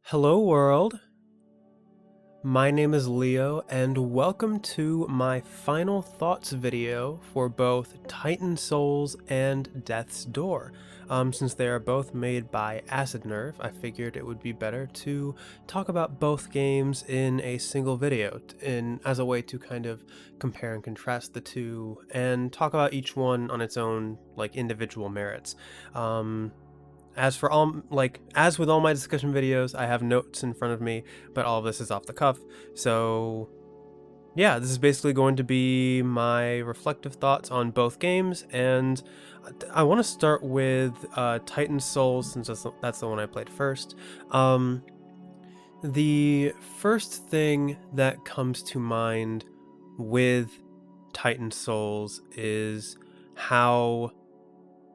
Hello world, my name is Leo and welcome to my final thoughts video for both Titan Souls and Death's Door. Since they are both made by Acid Nerve, I figured it would be better to talk about both games in a single video as a way to kind of compare and contrast the two and talk about each one on its own individual merits. As with all my discussion videos, I have notes in front of me, but all of this is off the cuff. So yeah, this is basically going to be my reflective thoughts on both games, and I want to start with Titan Souls since that's the one I played first. The first thing that comes to mind with Titan Souls is how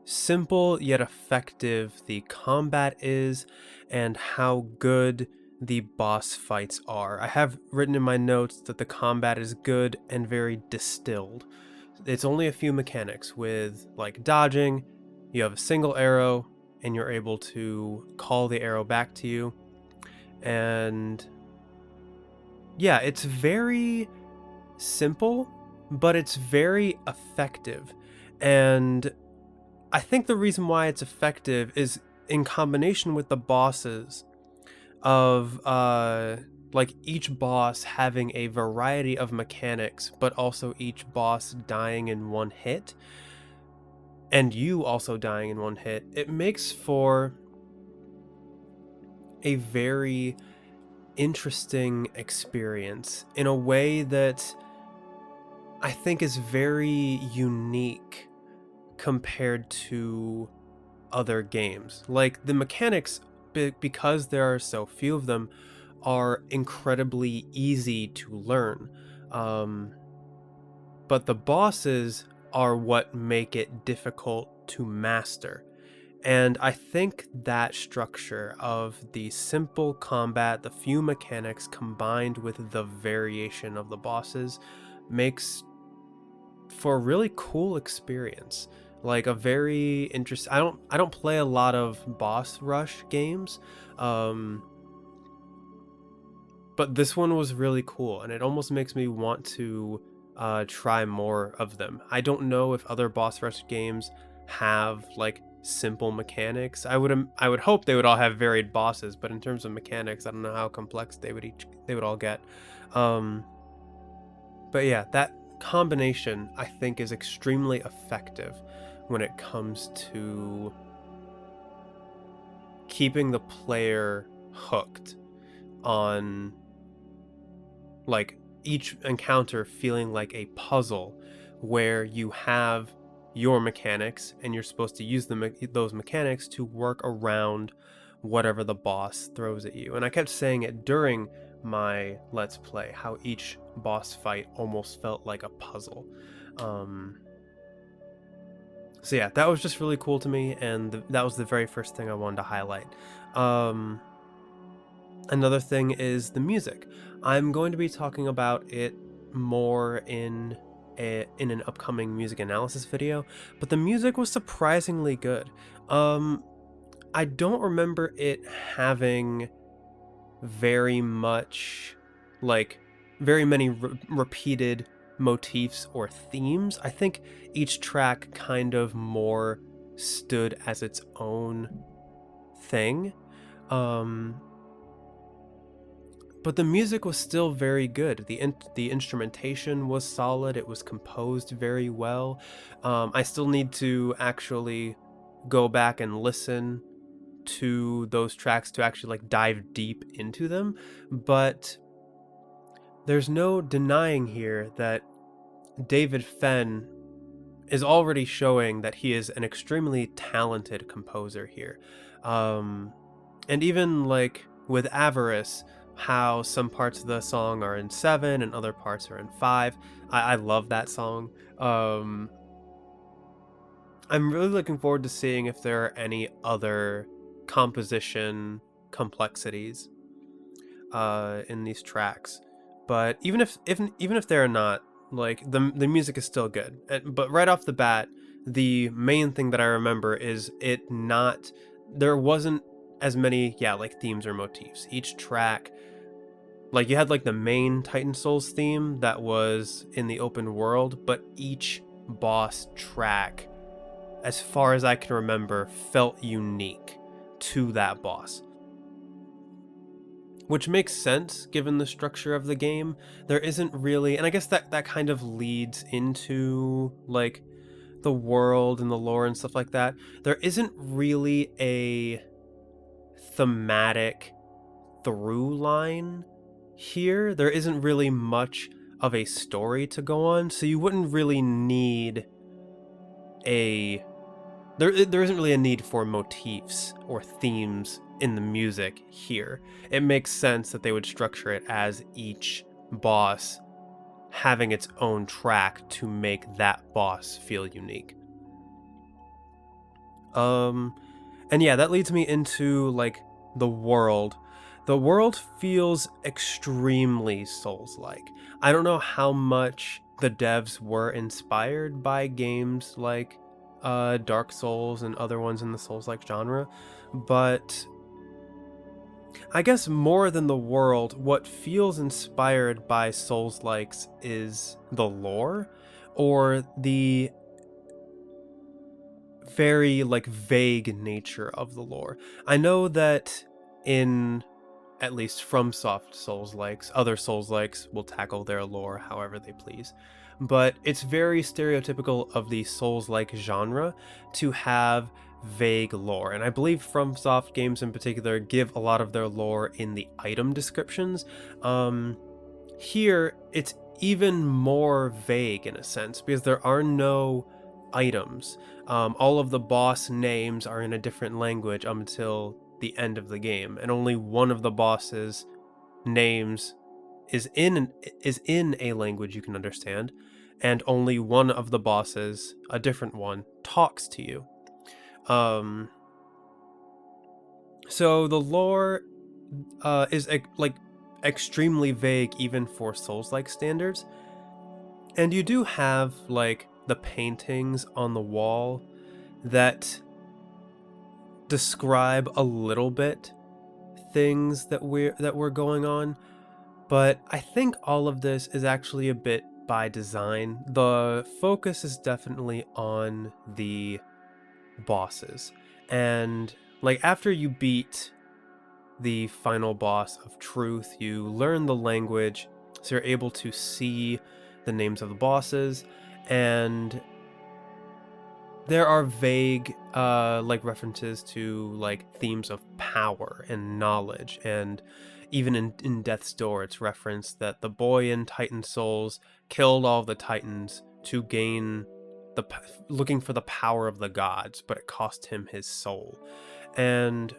simple yet effective the combat is and how good the boss fights are. I have written in my notes that the combat is good and very distilled. It's only a few mechanics with like dodging, you have a single arrow and you're able to call the arrow back to you. And yeah, it's very simple, but it's very effective. And I think the reason why it's effective is in combination with the bosses of each boss having a variety of mechanics, but also each boss dying in one hit and you also dying in one hit. It makes for a very interesting experience in a way that I think is very unique compared to other games. Like the mechanics, because there are so few of them, are incredibly easy to learn. But the bosses are what make it difficult to master. And I think that structure of the simple combat, the few mechanics combined with the variation of the bosses makes for a really cool experience. Like a very interesting. I don't play a lot of boss rush games, but this one was really cool, and it almost makes me want to try more of them. I don't know if other boss rush games have like simple mechanics. I would hope they would all have varied bosses, but in terms of mechanics, I don't know how complex they would all get. Um, but yeah, that combination I think is extremely effective when it comes to keeping the player hooked on like each encounter feeling like a puzzle where you have your mechanics and you're supposed to use those mechanics to work around whatever the boss throws at you. And I kept saying it during my let's play how each boss fight almost felt like a puzzle. So yeah, that was just really cool to me, and that was the very first thing I wanted to highlight. Another thing is the music. I'm going to be talking about it more in an upcoming music analysis video, but the music was surprisingly good. I don't remember it having very much like very many repeated motifs or themes. I think each track kind of more stood as its own thing. But the music was still very good. The instrumentation was solid. It was composed very well. I still need to actually go back and listen to those tracks to actually like dive deep into them, but there's no denying here that David Fenn is already showing that he is an extremely talented composer here. And even like with Avarice, how some parts of the song are in 7 and other parts are in 5. I love that song. I'm really looking forward to seeing if there are any other composition complexities in these tracks. But even if there are not, like the music is still good. But right off the bat, the main thing that I remember is it not there wasn't as many, yeah, like themes or motifs. Each track, like you had like the main Titan Souls theme that was in the open world, but each boss track, as far as I can remember, felt unique to that boss. Which makes sense given the structure of the game. There isn't really, and I guess that kind of leads into like the world and the lore and stuff like that. There isn't really a thematic through line here. There isn't really much of a story to go on, so you wouldn't really need a there isn't really a need for motifs or themes in the music here. It makes sense that they would structure it as each boss having its own track to make that boss feel unique. And yeah, that leads me into like the world. The world feels extremely Souls-like. I don't know how much the devs were inspired by games like Dark Souls and other ones in the Souls-like genre, but I guess more than the world, what feels inspired by Souls-likes is the lore, or the very like vague nature of the lore. I know that in at least FromSoft Souls-likes, other Souls-likes will tackle their lore however they please, but it's very stereotypical of the Souls-like genre to have vague lore, and I believe FromSoft games in particular give a lot of their lore in the item descriptions. Here it's even more vague in a sense because there are no items. All of the boss names are in a different language until the end of the game, and only one of the boss's names is in a language you can understand, and only one of the bosses, a different one, talks to you. So the lore is like extremely vague even for Souls-like standards, and you do have like the paintings on the wall that describe a little bit things that were going on, but I think all of this is actually a bit by design. The focus is definitely on the bosses, and like after you beat the final boss of Truth, you learn the language, so you're able to see the names of the bosses, and there are vague like references to like themes of power and knowledge, and even in Death's Door it's referenced that the boy in Titan Souls killed all the titans to gain looking for the power of the gods, but it cost him his soul. And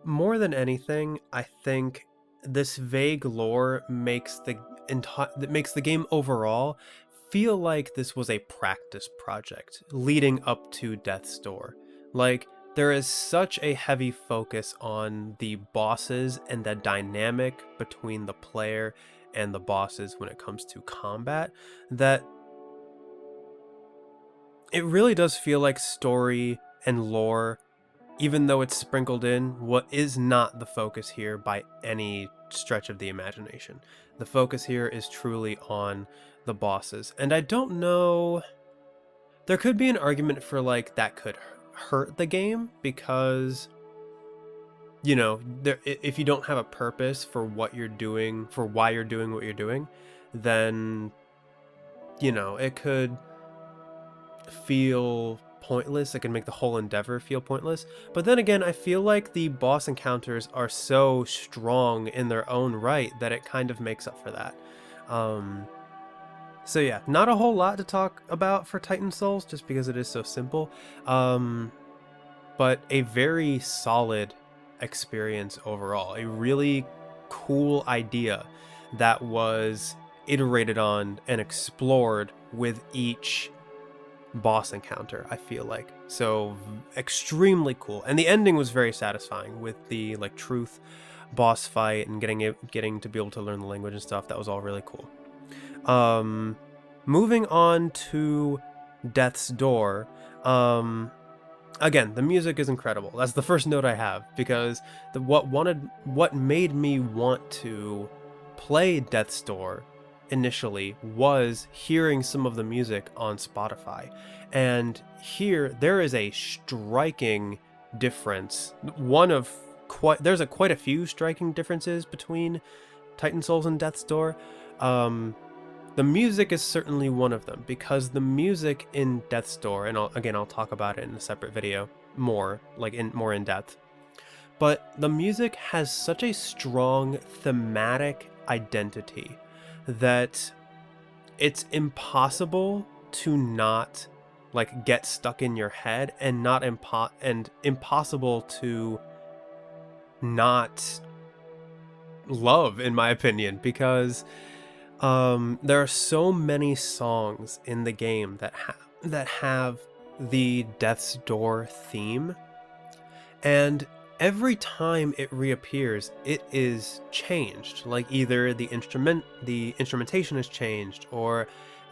more than anything, I think this vague lore makes the game overall feel like this was a practice project leading up to Death's Door. Like, there is such a heavy focus on the bosses and the dynamic between the player and the bosses when it comes to combat that it really does feel like story and lore, even though it's sprinkled in, what is not the focus here by any stretch of the imagination. The focus here is truly on the bosses. And I don't know, there could be an argument for like that could hurt the game because, you know, if you don't have a purpose for what you're doing, for why you're doing what you're doing, then, you know, it could feel pointless. It can make the whole endeavor feel pointless. But then again, I feel like the boss encounters are so strong in their own right that it kind of makes up for that. So yeah, not a whole lot to talk about for Titan Souls just because it is so simple. But a very solid experience overall. A really cool idea that was iterated on and explored with each boss encounter, I feel like. So extremely cool, and the ending was very satisfying with the like Truth boss fight and getting to be able to learn the language and stuff. That was all really cool. Moving on to Death's Door, again, the music is incredible. That's the first note I have, because what made me want to play Death's Door initially was hearing some of the music on Spotify. And here there is a striking difference. There's quite a few striking differences between Titan Souls and Death's Door. The music is certainly one of them, because the music in Death's Door, and I'll talk about it in a separate video more in depth, but the music has such a strong thematic identity that it's impossible to not get stuck in your head, and impossible to not love, in my opinion, because there are so many songs in the game that have the Death's Door theme, and every time it reappears, it is changed. Like, either the instrumentation is changed, or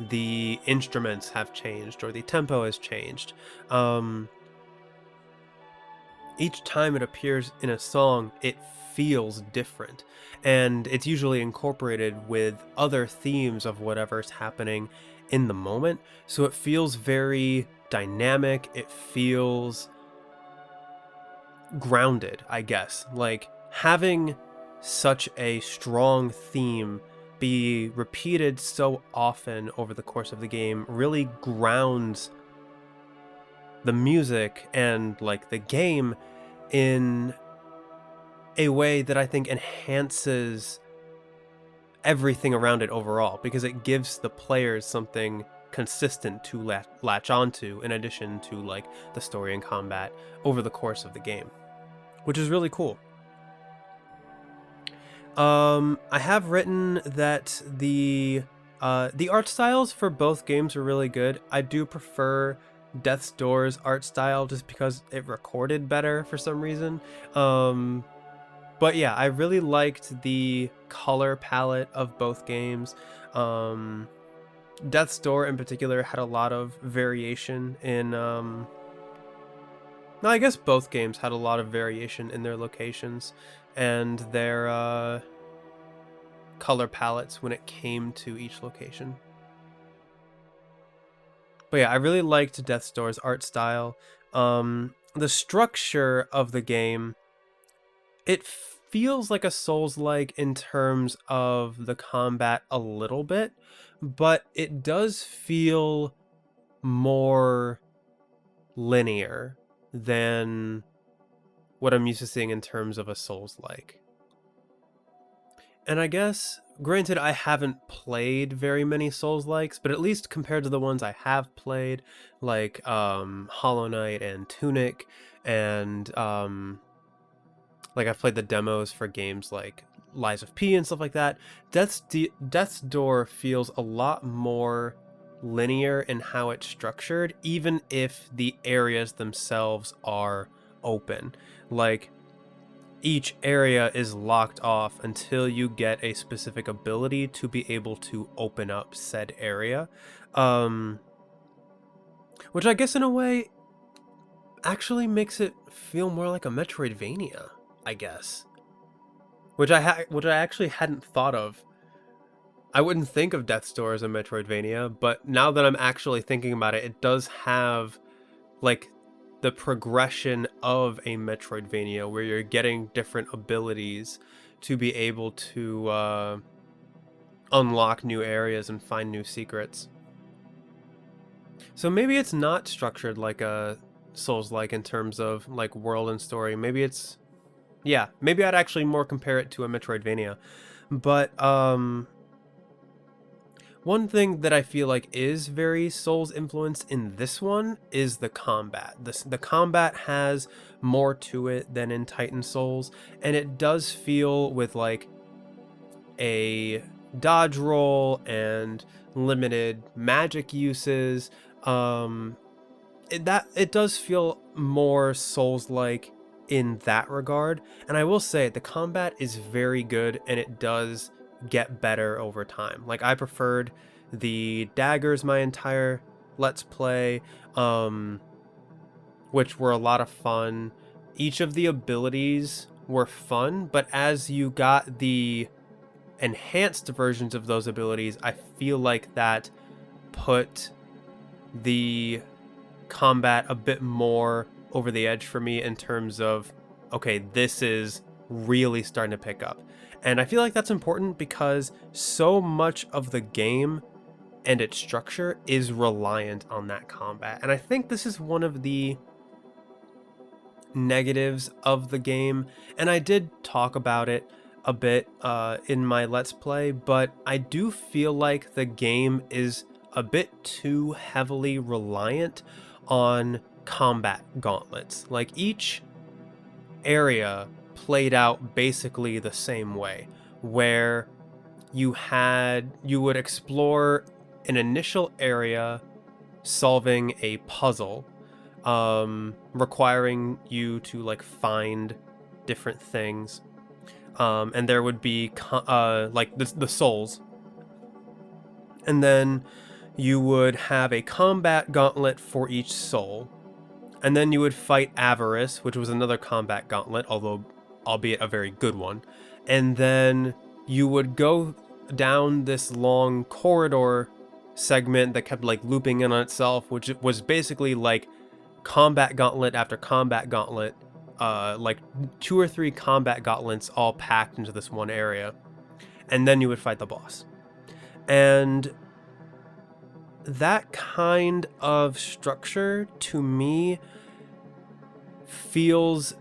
the instruments have changed, or the tempo has changed. Each time it appears in a song, it feels different, and it's usually incorporated with other themes of whatever's happening in the moment, so it feels very dynamic. It feels grounded, I guess. Like, having such a strong theme be repeated so often over the course of the game really grounds the music and the game in a way that I think enhances everything around it overall, because it gives the players something consistent to latch onto, in addition to the story and combat over the course of the game, which is really cool. I have written that the art styles for both games are really good. I do prefer Death's Door's art style just because it recorded better for some reason. But yeah, I really liked the color palette of both games. Death's Door in particular had a lot of variation in no, I guess both games had a lot of variation in their locations and their color palettes when it came to each location. But yeah, I really liked Death's Door's art style. The structure of the game, it feels like a Souls-like in terms of the combat a little bit, but it does feel more linear than what I'm used to seeing in terms of a Souls-like. And I guess, granted, I haven't played very many Souls-likes, but at least compared to the ones I have played, like Hollow Knight and Tunic, and I've played the demos for games like Lies of P and stuff like that, Death's Door feels a lot more linear in how it's structured, even if the areas themselves are open. Like, each area is locked off until you get a specific ability to be able to open up said area. Which I guess in a way actually makes it feel more like a Metroidvania, I guess. Which I actually hadn't thought of. I wouldn't think of Death's Door as a Metroidvania, but now that I'm actually thinking about it, it does have the progression of a Metroidvania, where you're getting different abilities to be able to unlock new areas and find new secrets. So maybe it's not structured like a Souls-like in terms of world and story. Maybe I'd actually more compare it to a Metroidvania. But one thing that I feel like is very Souls influenced in this one is the combat. The combat has more to it than in Titan Souls, and it does feel with a dodge roll and limited magic uses. It does feel more Souls-like in that regard, and I will say the combat is very good, and it does get better over time. I preferred the daggers my entire let's play, which were a lot of fun. Each of the abilities were fun, but as you got the enhanced versions of those abilities, I feel like that put the combat a bit more over the edge for me in terms of, okay, this is really starting to pick up. And I feel like that's important because so much of the game and its structure is reliant on that combat. And I think this is one of the negatives of the game, and I did talk about it a bit in my Let's Play, but I do feel like the game is a bit too heavily reliant on combat gauntlets. Like, each area played out basically the same way, where you would explore an initial area solving a puzzle, requiring you to like find different things, and there would be like the souls, and then you would have a combat gauntlet for each soul, and then you would fight Avarice, which was another combat gauntlet, although albeit a very good one, and then you would go down this long corridor segment that kept like looping in on itself, which was basically like combat gauntlet after combat gauntlet, like 2 or 3 combat gauntlets all packed into this one area, and then you would fight the boss. And that kind of structure to me feels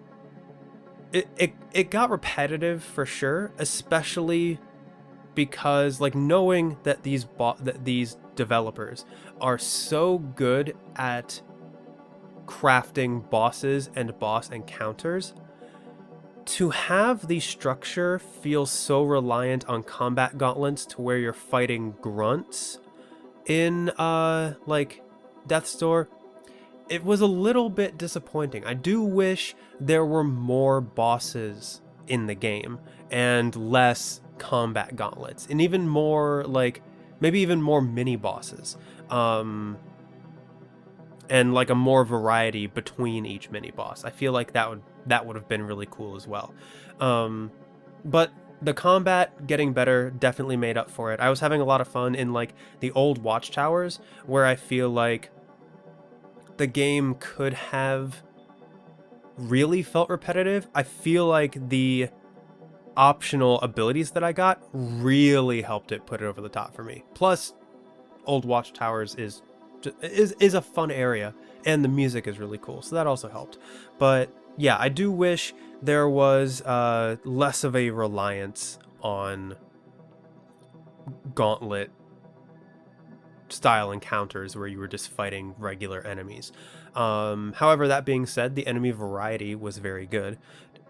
it got repetitive for sure, especially because like knowing that these developers are so good at crafting bosses and boss encounters, to have the structure feel so reliant on combat gauntlets to where you're fighting grunts in like Death's Door, it was a little bit disappointing. I do wish there were more bosses in the game and less combat gauntlets, and even more like maybe even more mini bosses, and like a more variety between each mini boss. I feel like that would have been really cool as well. But the combat getting better definitely made up for it. I was having a lot of fun in like the old watchtowers, where I feel like the game could have really felt repetitive. I feel like the optional abilities that I got really helped it put it over the top for me. Plus, old watchtowers is a fun area, and the music is really cool, so that also helped. But yeah, I do wish there was less of a reliance on gauntlet style encounters where you were just fighting regular enemies. However, that being said, the enemy variety was very good,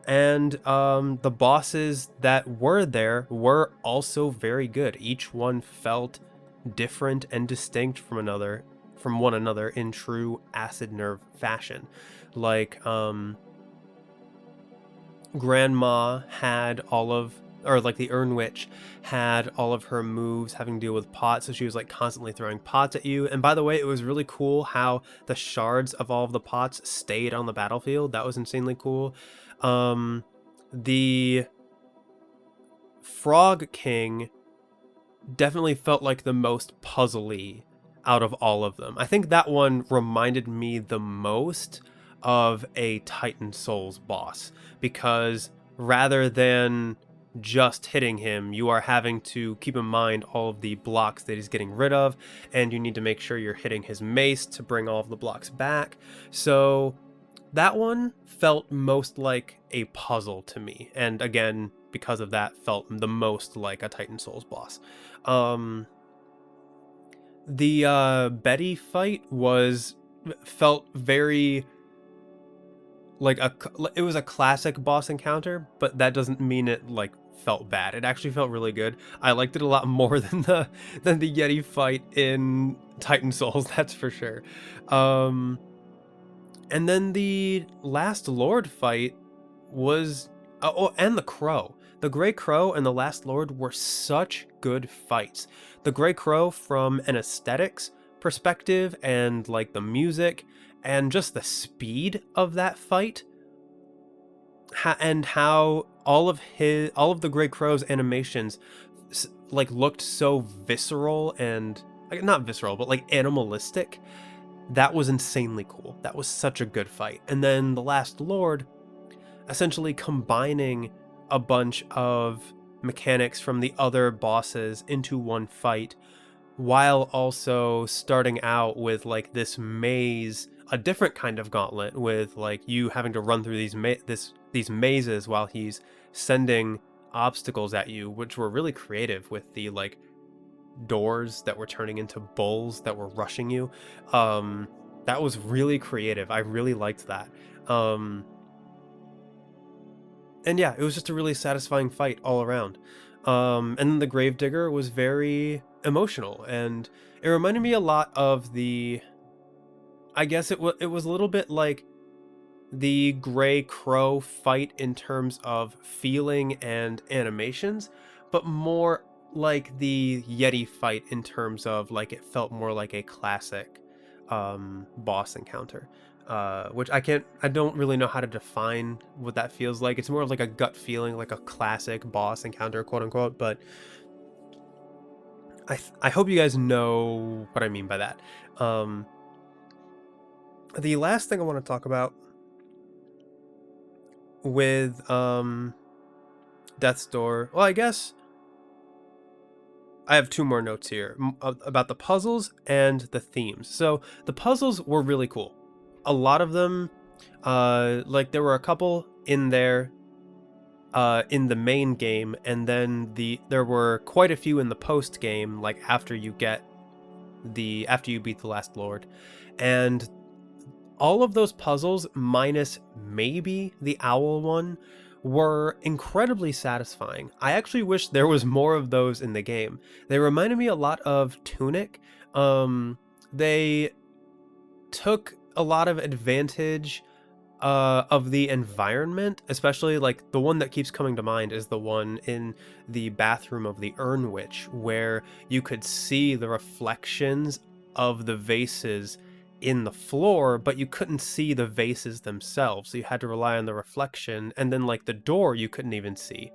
and the bosses that were there were also very good. Each one felt different and distinct from one another in true Acid Nerve fashion. Like Grandma had like the Urn Witch had all of her moves having to deal with pots, so she was like constantly throwing pots at you. And by the way, it was really cool how the shards of all of the pots stayed on the battlefield. That was insanely cool. The Frog King definitely felt like the most puzzly out of all of them. I think that one reminded me the most of a Titan Souls boss, because rather than just hitting him, you are having to keep in mind all of the blocks that he's getting rid of, and you need to make sure you're hitting his mace to bring all of the blocks back. So that one felt most like a puzzle to me, and again, because of that, felt the most like a Titan Souls boss. The Betty fight felt very like it was a classic boss encounter, but that doesn't mean it like felt bad. It actually felt really good. I liked it a lot more than the Yeti fight in Titan Souls, that's for sure. And then the Last Lord fight was and the Crow. The Grey Crow and the Last Lord were such good fights. The Grey Crow, from an aesthetics perspective and like the music and just the speed of that fight, and how all of the Grey Crow's animations like looked so visceral and like, not visceral, but like animalistic. That was insanely cool. That was such a good fight. And then the Last Lord essentially combining a bunch of mechanics from the other bosses into one fight, while also starting out with like this maze, a different kind of gauntlet, with like you having to run through these mazes while he's sending obstacles at you, which were really creative, with the like doors that were turning into bulls that were rushing you. That was really creative. I really liked that. Um, and yeah, it was just a really satisfying fight all around. And the Gravedigger was very emotional, and it reminded me a lot of the. I guess it was a little bit like the Grey Crow fight in terms of feeling and animations, but more like the Yeti fight in terms of like it felt more like a classic boss encounter. Which I don't really know how to define what that feels like. It's more of like a gut feeling, like a classic boss encounter, quote unquote. But I hope you guys know what I mean by that. Um, the last thing I want to talk about with Death's Door. Well, I guess I have two more notes here about the puzzles and the themes. So the puzzles were really cool. A lot of them, like there were a couple in there, in the main game, and then there were quite a few in the post game, like after you beat the Last Lord, and all of those puzzles, minus maybe the owl one, were incredibly satisfying. I actually wish there was more of those in the game. They reminded me a lot of Tunic. They took a lot of advantage of the environment, especially like the one that keeps coming to mind is the one in the bathroom of the Urn Witch, where you could see the reflections of the vases in the floor, but you couldn't see the vases themselves. So you had to rely on the reflection, and then like the door you couldn't even see.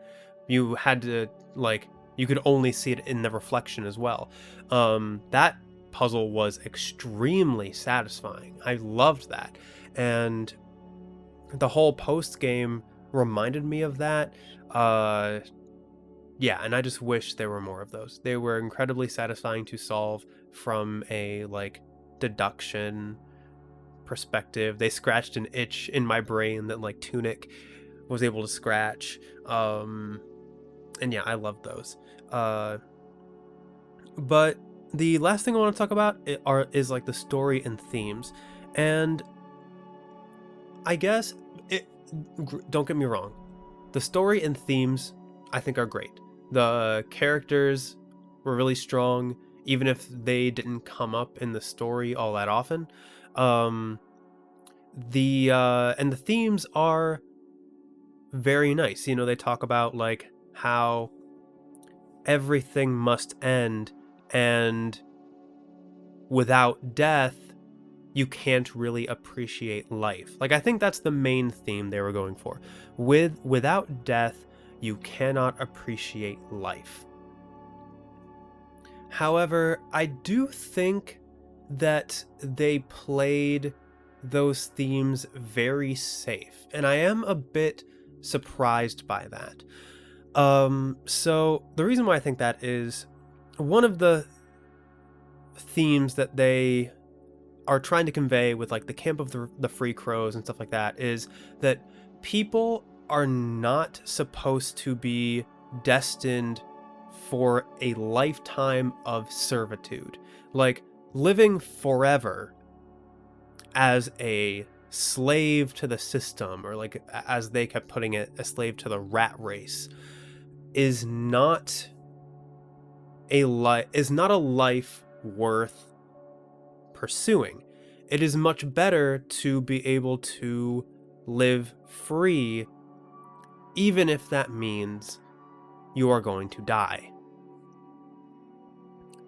You had to like you could only see it in the reflection as well. That puzzle was extremely satisfying. I loved that. And the whole post game reminded me of that. Yeah, and I just wish there were more of those. They were incredibly satisfying to solve from a like deduction perspective. They scratched an itch in my brain that like Tunic was able to scratch. And yeah, I loved those. But the last thing I want to talk about is like the story and themes. And I guess don't get me wrong, the story and themes I think are great. The characters were really strong, even if they didn't come up in the story all that often. Um, and the themes are very nice. You know, they talk about like how everything must end, and without death you can't really appreciate life. Like I think that's the main theme they were going for. Without death, you cannot appreciate life. However, I do think that they played those themes very safe, and I am a bit surprised by that. So the reason why I think that is one of the themes that they are trying to convey with like the camp of the Free Crows and stuff like that is that people are not supposed to be destined for a lifetime of servitude, like living forever as a slave to the system, or like as they kept putting it, a slave to the rat race, is not a life worth pursuing. It is much better to be able to live free, even if that means you are going to die.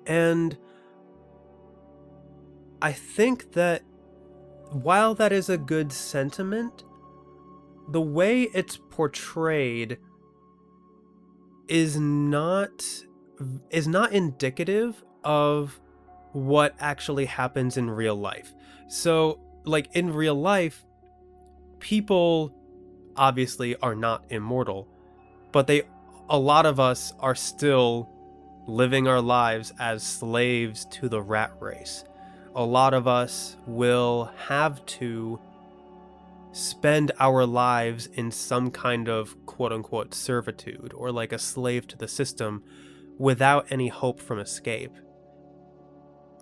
And I think that while that is a good sentiment, the way it's portrayed is not indicative of what actually happens in real life. So, like in real life, people obviously are not immortal, but a lot of us are still living our lives as slaves to the rat race. A lot of us will have to spend our lives in some kind of quote unquote servitude, or like a slave to the system, without any hope from escape,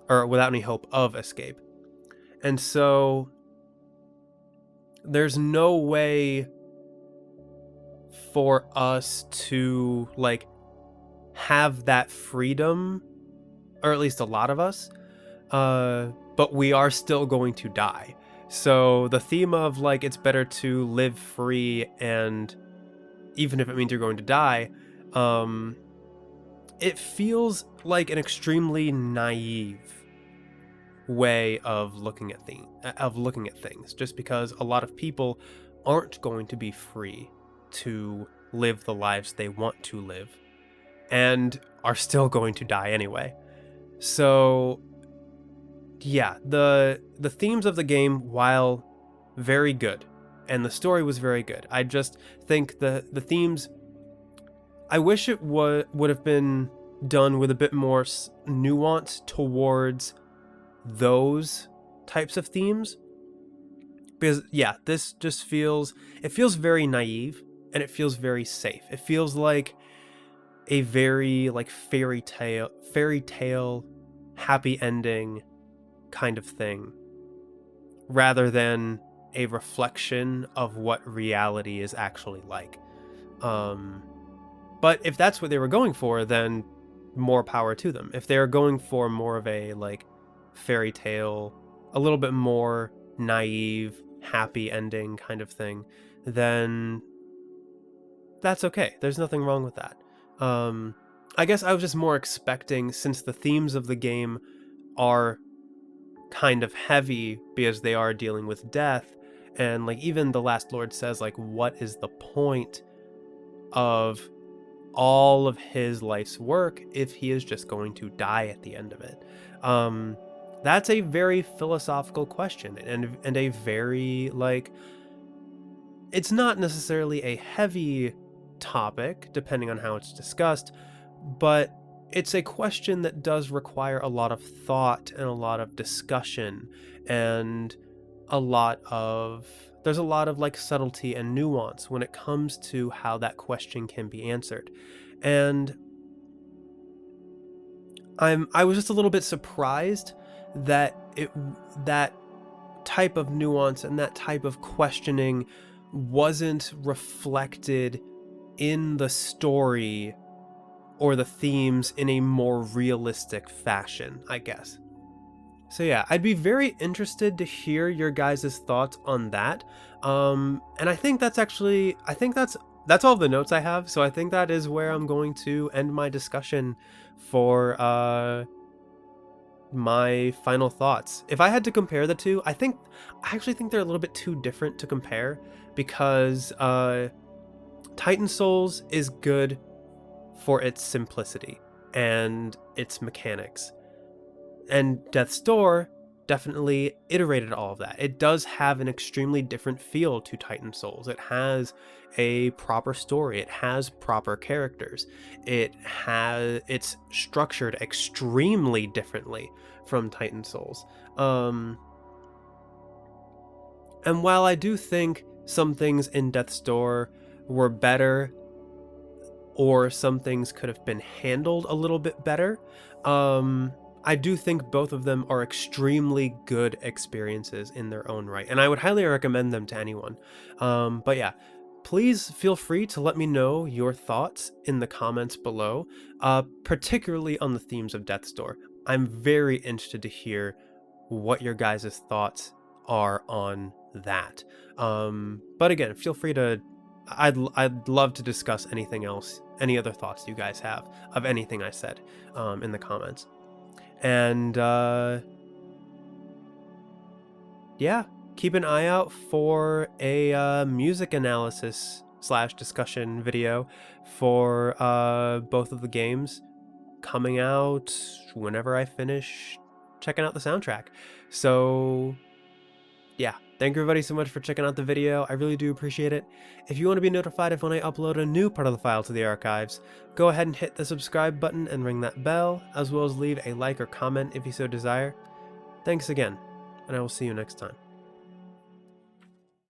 or without any hope of escape. And so there's no way for us to like have that freedom, or at least a lot of us, but we are still going to die. So the theme of like it's better to live free, and even if it means you're going to die, it feels like an extremely naive way of looking at things, just because a lot of people aren't going to be free to live the lives they want to live, and are still going to die anyway. So yeah, the themes of the game, while very good, and the story was very good, I just think the themes, I wish it would have been done with a bit more nuance towards those types of themes. Because yeah, this just feels very naive, and it feels very safe. It feels like a very like fairy tale happy ending kind of thing, rather than a reflection of what reality is actually like. But if that's what they were going for, then more power to them. If they're going for more of a like fairy tale, a little bit more naive, happy ending kind of thing, then that's okay. There's nothing wrong with that. I guess I was just more expecting, since the themes of the game are kind of heavy because they are dealing with death, and like even the Last Lord says like, what is the point of all of his life's work if he is just going to die at the end of it? That's a very philosophical question, and a very like, it's not necessarily a heavy topic depending on how it's discussed, but it's a question that does require a lot of thought and a lot of discussion, and there's a lot of like subtlety and nuance when it comes to how that question can be answered. And I was just a little bit surprised that that type of nuance and that type of questioning wasn't reflected in the story or the themes in a more realistic fashion, I guess. So yeah, I'd be very interested to hear your guys' thoughts on that. And I think that's all the notes I have. So I think that is where I'm going to end my discussion for my final thoughts. If I had to compare the two, I actually think they're a little bit too different to compare, because Titan Souls is good for its simplicity and its mechanics, and Death's Door definitely iterated all of that. It does have an extremely different feel to Titan Souls. It has a proper story. It has proper characters. It's structured extremely differently from Titan Souls. And while I do think some things in Death's Door were better, or some things could have been handled a little bit better, I do think both of them are extremely good experiences in their own right, and I would highly recommend them to anyone. But yeah, please feel free to let me know your thoughts in the comments below, particularly on the themes of Death's Door. I'm very interested to hear what your guys' thoughts are on that. But again, feel free to. I'd love to discuss anything else, any other thoughts you guys have of anything I said, in the comments. And yeah, keep an eye out for a music analysis / discussion video for both of the games coming out whenever I finish checking out the soundtrack. So yeah, thank you everybody so much for checking out the video. I really do appreciate it. If you want to be notified of when I upload a new part of the file to the archives, go ahead and hit the subscribe button and ring that bell, as well as leave a like or comment if you so desire. Thanks again, and I will see you next time.